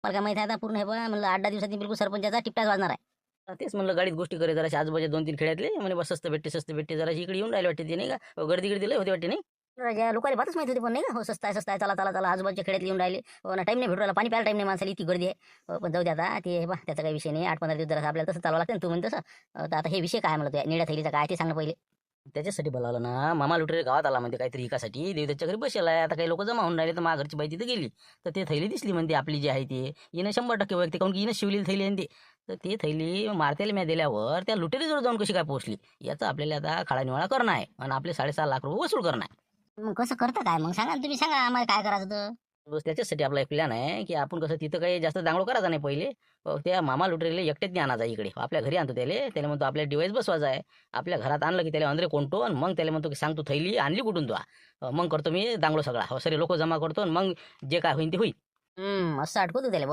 मला काय माहिती आहे आता पूर्ण हे बघा म्हणलं 8-10 दिवसांनी बिलकुल सरपंचाचा टिपटाच वाजणार आहे. तेच म्हणलं गाडीत गोष्टी करे जरा आजूबाजूच्या 2-3 खेड्यातले म्हणे बस स्वस्त भेटते जरा इकडे येऊन राहिले वाटते ते नाही का गर्दी गिर्दी लय होते वाटते नाही. ज्या लोकांना बातच माहिती होती पण नाही का हो स्वस्त आहे चला चला चला आजूबाजूच्या खेड्यात येऊन राहिले हो ना टाईम नाही भेटू राहिला पाणी प्यायला टाईम नाही माणसाला इतकी गर्दी आहे पण जाऊ द्या आता ते बा त्याचा काही विषय नाही 8-15 दिवस जरा आपल्याला तसं चालवा लागतं ना तू म्हणतो तसं तर आता हे विषय काय म्हणलं निळ्या थैलीचा काय ते सांगणं पहिले. त्याच्यासाठी बोलावलं ना मामा लुटरे गावात आला म्हणते काहीतरी एकासाठी देवताच्या घरी बसेल आहे आता काही लोक जमा होऊन राहिले तर माझ्या घरची बाई तिथे गेली तर ते थैली दिसली म्हणते आपली जी आहे ते हिनं 100% वैयक्तिक काऊन की हिनं शिवलेली थैली आहे ते तर ते थैली मारतेला म्या दिल्यावर त्या लुटेरीजवळ जाऊन कशी काय पोहोचली याचं आपल्याला आता खाळानिवाळा करणं आहे आणि आपले 6.5 लाख रुपये वसूल करणं आहे. मग कसं करता काय मग सांगा तुम्ही सांगा आम्हाला काय करायचं तर. बस त्याच्यासाठी आपला एक प्लॅन आहे की आपण कसं तिथं काही जास्त दांगडो करायचा नाही पहिले त्या मामा लुटरेले एकटेच नाही आणायचा इकडे आपल्या घरी आणतो त्याला म्हणतो आपल्या डिवाइस बसवायचा आहे आपल्या घरात आणलं की त्याला अंदरे कोणतो आणि मग त्याला म्हणतो की सांग तू थैली आणली कुठून तू मग करतो मी दांगडो सगळा सरे लोक जमा करतो आणि मग जे काय होईल ते होईल. असं अटकवतो त्याला